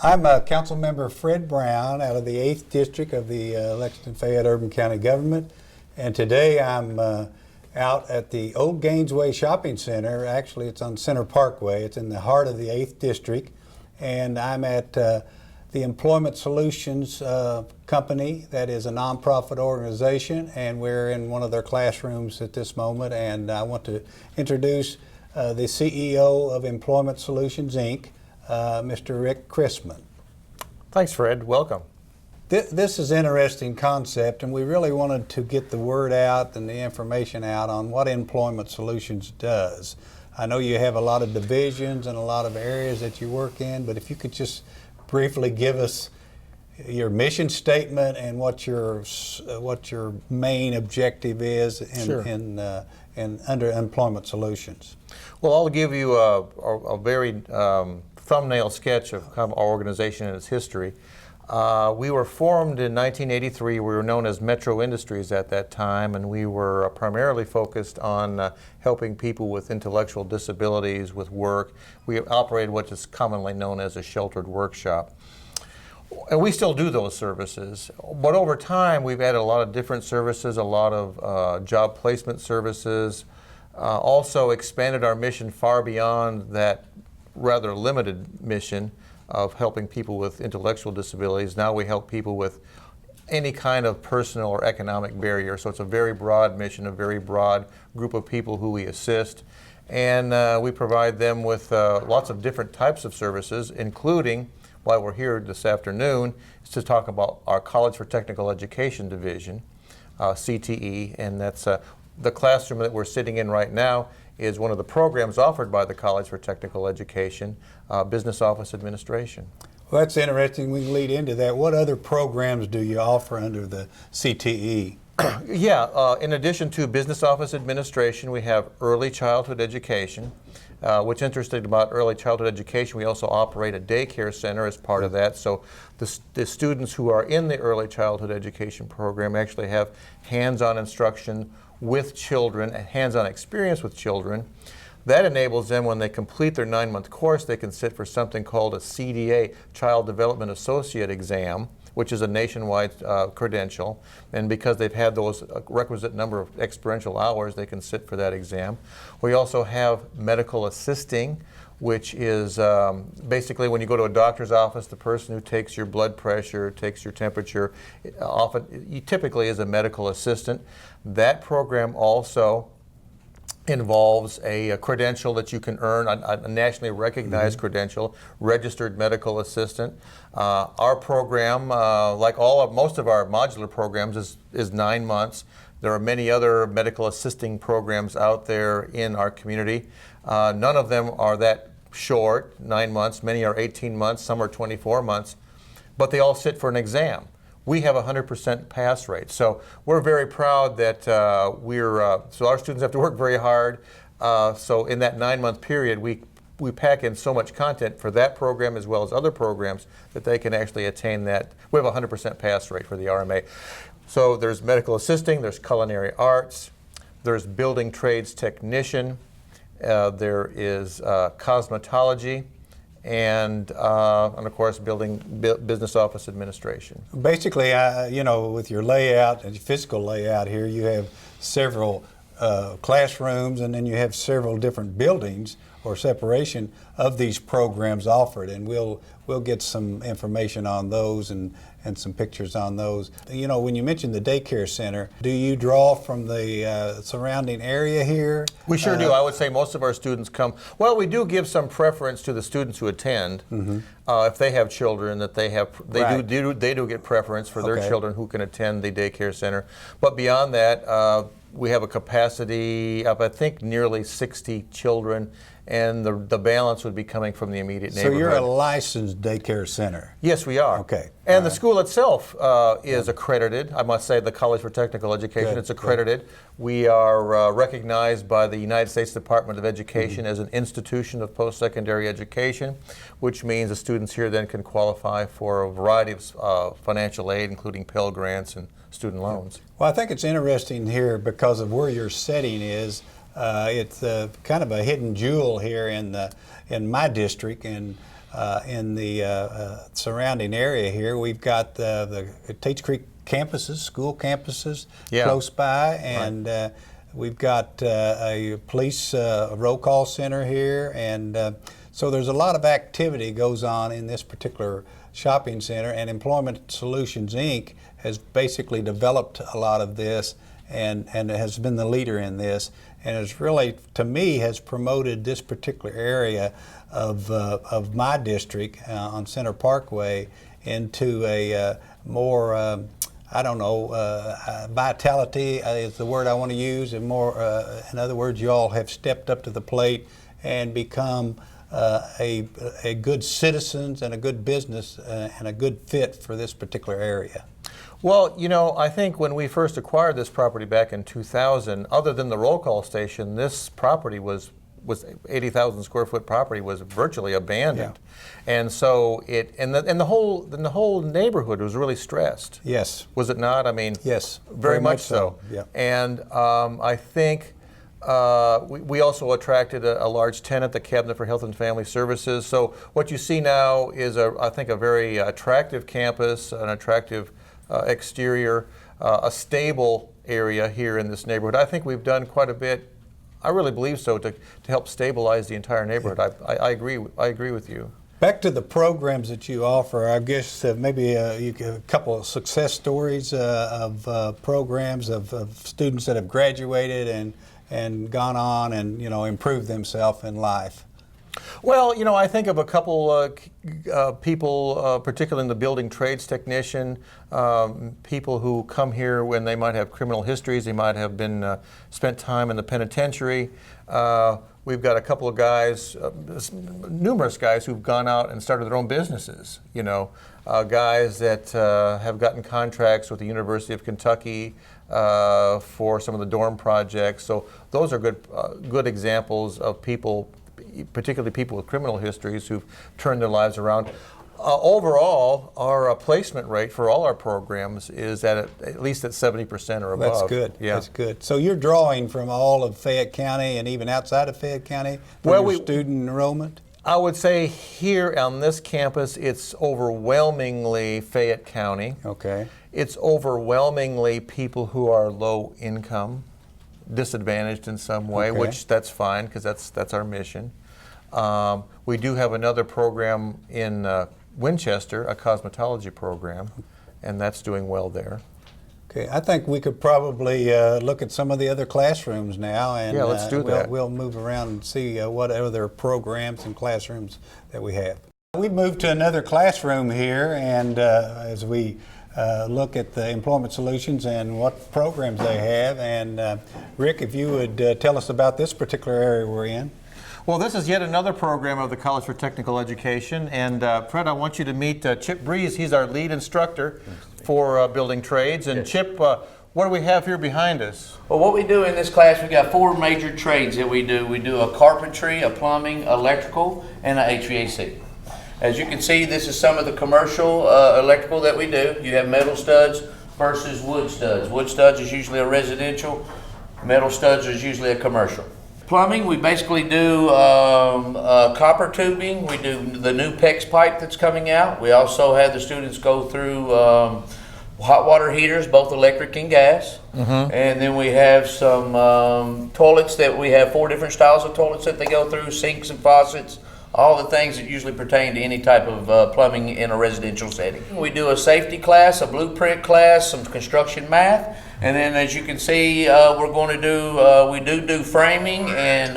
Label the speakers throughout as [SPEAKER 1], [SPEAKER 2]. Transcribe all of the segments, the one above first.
[SPEAKER 1] I'm Council Member Fred Brown out of the 8th District of the Lexington-Fayette Urban County Government, and today I'm out at the Old Gainesway Shopping Center. Actually, it's on Center Parkway. It's in the heart of the 8th District, and I'm at the Employment Solutions Company. That is a nonprofit organization, and we're in one of their classrooms at this moment, and I want to introduce the CEO of Employment Solutions, Inc., Mr. Rick Chrisman.
[SPEAKER 2] Thanks, Fred. Welcome.
[SPEAKER 1] This is an interesting concept, and we really wanted to get the word out and the information out on what Employment Solutions does. I know you have a lot of divisions and a lot of areas that you work in, but if you could just briefly give us your mission statement and what your main objective is in under Employment Solutions.
[SPEAKER 2] Well, I'll give you a very thumbnail sketch of kind of our organization and its history. We were formed in 1983. We were known as Metro Industries at that time, and we were primarily focused on helping people with intellectual disabilities with work. We operated what is commonly known as a sheltered workshop. And we still do those services, but over time we've added a lot of different services, a lot of job placement services, also expanded our mission far beyond that rather limited mission of helping people with intellectual disabilities. Now we help people with any kind of personal or economic barrier. So it's a very broad mission, a very broad group of people who we assist. And we provide them with lots of different types of services, including, why we're here this afternoon, is to talk about our College for Technical Education division, CTE, and that's the classroom that we're sitting in right now is one of the programs offered by the College for Technical Education, Business Office Administration.
[SPEAKER 1] Well, that's interesting. We can lead into that. What other programs do you offer under the CTE?
[SPEAKER 2] Yeah, in addition to Business Office Administration, we have Early Childhood Education. What's interesting about Early Childhood Education, we also operate a daycare center as part of that. So the students who are in the Early Childhood Education program actually have hands-on instruction with children, hands-on experience with children. That enables them, when they complete their 9-month course, they can sit for something called a CDA, Child Development Associate exam, which is a nationwide credential. And because they've had those requisite number of experiential hours, they can sit for that exam. We also have medical assisting, which is basically when you go to a doctor's office, the person who takes your blood pressure, takes your temperature, typically is a medical assistant. That program also involves a credential that you can earn, a nationally recognized credential, registered medical assistant. Our program, like most of our modular programs, is 9 months. There are many other medical assisting programs out there in our community. None of them are that short, 9 months. Many are 18 months, some are 24 months, but they all sit for an exam. We have a 100% pass rate. So we're very proud that so our students have to work very hard. So in that 9-month period, we pack in so much content for that program as well as other programs that they can actually attain that. We have a 100% pass rate for the RMA. So there's medical assisting, there's culinary arts, there's building trades technician, there is cosmetology, and of course business office administration.
[SPEAKER 1] Basically, with your layout and your physical layout here, you have several classrooms, and then you have several different buildings or separation of these programs offered, and we'll get some information on those and some pictures on those. When you mentioned the daycare center, do you draw from the surrounding area here?
[SPEAKER 2] We sure do. I would say most of our students come. Well, we do give some preference to the students who attend. If they have children, they do get preference for their children who can attend the daycare center. But beyond that, we have a capacity of, I think, nearly 60 children and the balance would be coming from the immediate
[SPEAKER 1] So
[SPEAKER 2] neighborhood.
[SPEAKER 1] you're a licensed daycare center.
[SPEAKER 2] Yes, we are.
[SPEAKER 1] Okay.
[SPEAKER 2] And the school itself is accredited. I must say the College for Technical Education,
[SPEAKER 1] Good,
[SPEAKER 2] it's accredited. We are recognized by the United States Department of Education as an institution of post-secondary education, which means the students here then can qualify for a variety of financial aid, including Pell Grants and student loans.
[SPEAKER 1] Well, I think it's interesting here because of where your setting is. It's kind of a hidden jewel here in my district and in the surrounding area here. We've got the Tates Creek campuses, school campuses close by, and we've got a police roll call center here, and so there's a lot of activity goes on in this particular shopping center, and Employment Solutions Inc. has basically developed a lot of this and has been the leader in this, and has really, to me, has promoted this particular area of my district on Center Parkway into a more, I don't know, vitality is the word I want to use, and more, in other words, you all have stepped up to the plate and become a good citizens and a good business and a good fit for this particular area.
[SPEAKER 2] Well, you know, I think when we first acquired this property back in 2000, other than the roll call station, this property was 80,000 square foot property was virtually abandoned, and so the whole neighborhood was really stressed.
[SPEAKER 1] Yes.
[SPEAKER 2] Was it not? I mean,
[SPEAKER 1] yes,
[SPEAKER 2] very much so.
[SPEAKER 1] Yeah.
[SPEAKER 2] And I think we also attracted a large tenant, the Cabinet for Health and Family Services. So what you see now is, I think, a very attractive campus, an attractive exterior, a stable area here in this neighborhood. I think we've done quite a bit. I really believe so to help stabilize the entire neighborhood. I agree with you.
[SPEAKER 1] Back to the programs that you offer, I guess maybe a couple of success stories of programs of students that have graduated and gone on and improved themselves in life.
[SPEAKER 2] Well, I think of a couple people, particularly in the building trades technician, people who come here when they might have criminal histories, they might have been spent time in the penitentiary. We've got a couple of guys, numerous guys who've gone out and started their own businesses. Guys that have gotten contracts with the University of Kentucky for some of the dorm projects. So those are good examples of people, particularly people with criminal histories, who've turned their lives around. Overall, our placement rate for all our programs is at least at 70% or above.
[SPEAKER 1] That's good.
[SPEAKER 2] Yeah.
[SPEAKER 1] That's good. So you're drawing from all of Fayette County and even outside of Fayette County for your student enrollment?
[SPEAKER 2] I would say here on this campus, it's overwhelmingly Fayette County.
[SPEAKER 1] Okay.
[SPEAKER 2] It's overwhelmingly people who are low income, disadvantaged in some way,
[SPEAKER 1] Okay.
[SPEAKER 2] which that's fine because that's our mission. We do have another program in Winchester, a cosmetology program, and that's doing well there.
[SPEAKER 1] Okay, I think we could probably look at some of the other classrooms now, and
[SPEAKER 2] Yeah, let's do that.
[SPEAKER 1] We'll move around and see what other programs and classrooms that we have. We moved to another classroom here, and as we look at the Employment Solutions and what programs they have, and Rick, if you would tell us about this particular area we're in.
[SPEAKER 2] Well, this is yet another program of the College for Technical Education, and Fred, I want you to meet Chip Breeze. He's our lead instructor for building trades. And Chip, what do we have here behind us?
[SPEAKER 3] Well, what we do in this class, we got 4 major trades that we do. We do a carpentry, a plumbing, electrical, and a HVAC. As you can see, this is some of the commercial electrical that we do. You have metal studs versus wood studs. Wood studs is usually a residential. Metal studs is usually a commercial. Plumbing, we basically do copper tubing. We do the new PEX pipe that's coming out. We also have the students go through hot water heaters, both electric and gas. And then we have some toilets that we have 4 different styles of toilets that they go through, sinks and faucets, all the things that usually pertain to any type of plumbing in a residential setting. We do a safety class, a blueprint class, some construction math, and then as you can see, we're going to do, we do framing and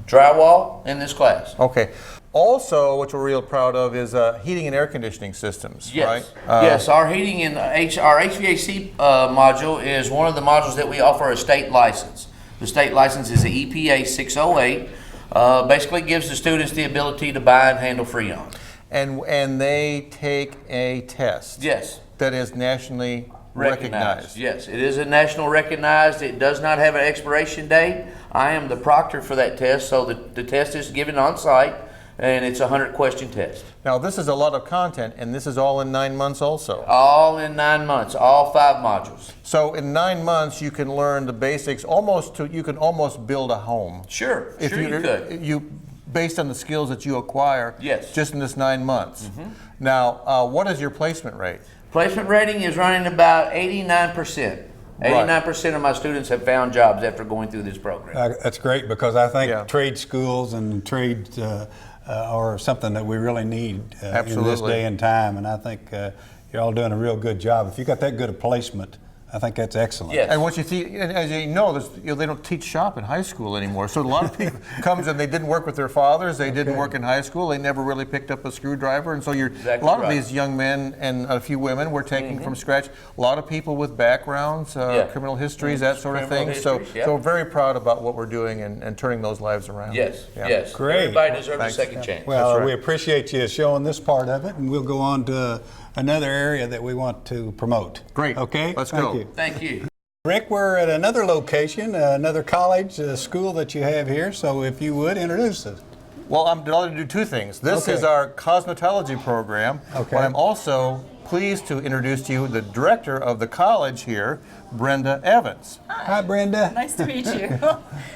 [SPEAKER 3] drywall in this class.
[SPEAKER 2] Okay. Also, what we're real proud of is heating and air conditioning systems,
[SPEAKER 3] Yes.
[SPEAKER 2] right?
[SPEAKER 3] Yes, our heating and our HVAC module is one of the modules that we offer a state license. The state license is the EPA 608. Basically gives the students the ability to buy and handle Freon.
[SPEAKER 2] And they take a test.
[SPEAKER 3] Yes.
[SPEAKER 2] That is nationally recognized.
[SPEAKER 3] Yes, it is a national recognized. It does not have an expiration date. I am the proctor for that test, so the test is given on site, and it's a 100-question test.
[SPEAKER 2] Now, this is a lot of content, and this is all in 9 months also.
[SPEAKER 3] All in 9 months, all 5 modules.
[SPEAKER 2] So in 9 months, you can learn the basics. You can almost build a home.
[SPEAKER 3] Sure,
[SPEAKER 2] If
[SPEAKER 3] you could.
[SPEAKER 2] Based on the skills that you acquire.
[SPEAKER 3] Yes.
[SPEAKER 2] Just in this 9 months. Now, what is your placement rate?
[SPEAKER 3] Placement rating is running about 89%. 89% of my students have found jobs after going through this program.
[SPEAKER 1] That's great, because I think trade schools and trades are something that we really need in this day and time. And I think you're all doing a real good job. If you got that good a placement, I think that's excellent.
[SPEAKER 3] Yes.
[SPEAKER 2] And what you see, and as you know, they don't teach shop in high school anymore. So a lot of people comes and they didn't work with their fathers. They didn't work in high school. They never really picked up a screwdriver. And so a lot of these young men and a few women were taking from scratch. A lot of people with backgrounds, criminal histories, that sort of thing. So very proud about what we're doing and turning those lives around.
[SPEAKER 3] Yes,
[SPEAKER 2] Yeah.
[SPEAKER 3] yes.
[SPEAKER 1] Great.
[SPEAKER 3] Everybody deserves a second chance.
[SPEAKER 1] Well, we appreciate you showing this part of it, and we'll go on to another area that we want to promote.
[SPEAKER 2] Great.
[SPEAKER 1] Okay?
[SPEAKER 2] Let's
[SPEAKER 1] Thank
[SPEAKER 2] go.
[SPEAKER 1] you.
[SPEAKER 3] Thank you.
[SPEAKER 1] Rick, we're at another location, another college, school that you have here, so if you would, introduce us.
[SPEAKER 2] Well, I'm delighted to do 2 things. This is our cosmetology program, but I'm also pleased to introduce to you the director of the college here, Brenda Evans.
[SPEAKER 1] Hi, Brenda.
[SPEAKER 4] Nice to meet you.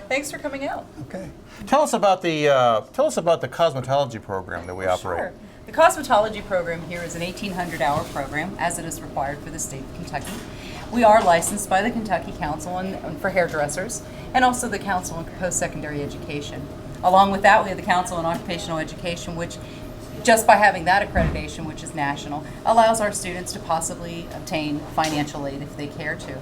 [SPEAKER 4] Thanks for coming out.
[SPEAKER 1] Okay.
[SPEAKER 2] Tell us about the cosmetology program that we operate.
[SPEAKER 4] Sure. The cosmetology program here is an 1,800-hour program, as it is required for the state of Kentucky. We are licensed by the Kentucky Council for hairdressers, and also the Council on Post-Secondary Education. Along with that, we have the Council on Occupational Education, which, just by having that accreditation, which is national, allows our students to possibly obtain financial aid if they care to.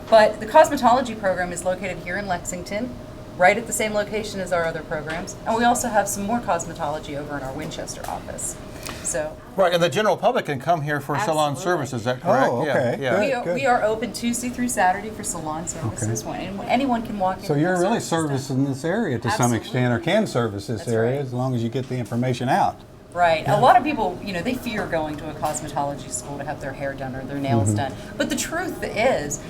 [SPEAKER 4] But the cosmetology program is located here in Lexington, right at the same location as our other programs, and we also have some more cosmetology over in our Winchester office. So
[SPEAKER 2] Right, and the general public can come here for salon
[SPEAKER 4] Absolutely.
[SPEAKER 2] service, is that correct?
[SPEAKER 1] Oh, okay. Good.
[SPEAKER 4] we are open Tuesday through Saturday for salon services. Anyone can walk in.
[SPEAKER 1] So
[SPEAKER 4] and
[SPEAKER 1] you're
[SPEAKER 4] have
[SPEAKER 1] really
[SPEAKER 4] services
[SPEAKER 1] servicing this area to some
[SPEAKER 4] Absolutely.
[SPEAKER 1] extent, or can service this
[SPEAKER 4] That's
[SPEAKER 1] area
[SPEAKER 4] right.
[SPEAKER 1] as long as you get the information out.
[SPEAKER 4] done. Right. A lot of people, they fear going to a cosmetology school to have their hair done or their nails done. But the truth is,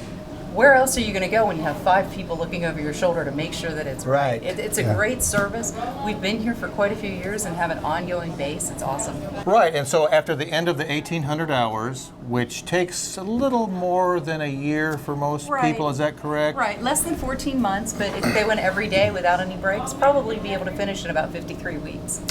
[SPEAKER 4] where else are you going to go when you have 5 people looking over your shoulder to make sure that it's right?
[SPEAKER 1] Right.
[SPEAKER 4] It's a great service. We've been here for quite a few years and have an ongoing base. It's awesome.
[SPEAKER 2] Right, and so after the end of the 1,800 hours, which takes a little more than a year for most
[SPEAKER 4] Right.
[SPEAKER 2] people, is that correct?
[SPEAKER 4] Right. Less than 14 months, but if they went every day without any breaks, probably be able to finish in about 53 weeks.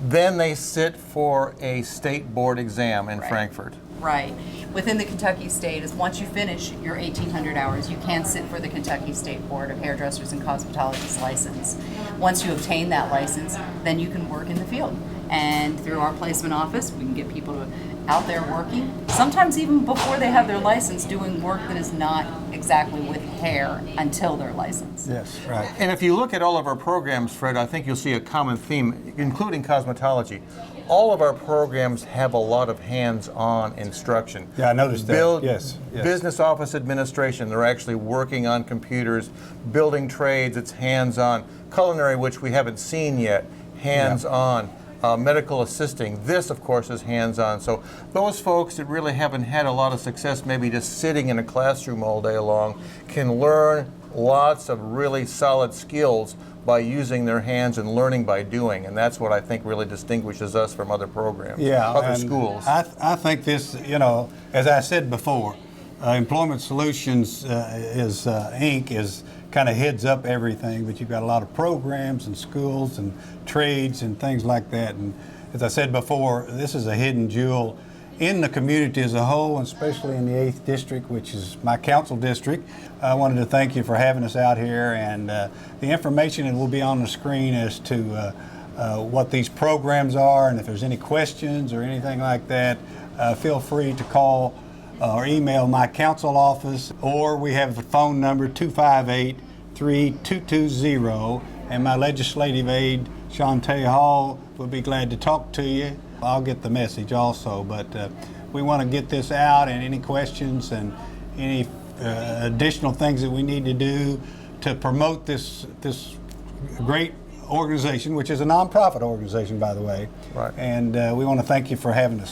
[SPEAKER 2] Then they sit for a state board exam in
[SPEAKER 4] Right.
[SPEAKER 2] Frankfurt.
[SPEAKER 4] Right. Within the Kentucky state is once you finish your 1,800 hours, you can sit for the Kentucky State Board of Hairdressers and Cosmetologists license. Once you obtain that license, then you can work in the field. And through our placement office, we can get people out there working, sometimes even before they have their license, doing work that is not exactly with hair until their license.
[SPEAKER 1] Yes, right.
[SPEAKER 2] And if you look at all of our programs, Fred, I think you'll see a common theme, including cosmetology. All of our programs have a lot of hands-on instruction.
[SPEAKER 1] Yeah, I noticed that. Yes, yes.
[SPEAKER 2] Business office administration, they're actually working on computers. Building trades, it's hands-on. Culinary, which we haven't seen yet, hands-on. Medical assisting, this of course is hands-on. So those folks that really haven't had a lot of success maybe just sitting in a classroom all day long can learn lots of really solid skills by using their hands and learning by doing, and that's what I think really distinguishes us from other programs, other
[SPEAKER 1] and
[SPEAKER 2] schools.
[SPEAKER 1] I think this, as I said before, Employment Solutions is Inc. is kind of heads up everything, but you've got a lot of programs and schools and trades and things like that. And as I said before, this is a hidden jewel in the community as a whole, and especially in the 8th District, which is my council district. I wanted to thank you for having us out here, and the information that will be on the screen as to what these programs are, and if there's any questions or anything like that, feel free to call or email my council office, or we have the phone number 258-3220, and my legislative aide, Shantae Hall, will be glad to talk to you. I'll get the message also, but we want to get this out, and any questions and any additional things that we need to do to promote this great organization, which is a nonprofit organization, by the way.
[SPEAKER 2] Right.
[SPEAKER 1] And we want to thank you for having us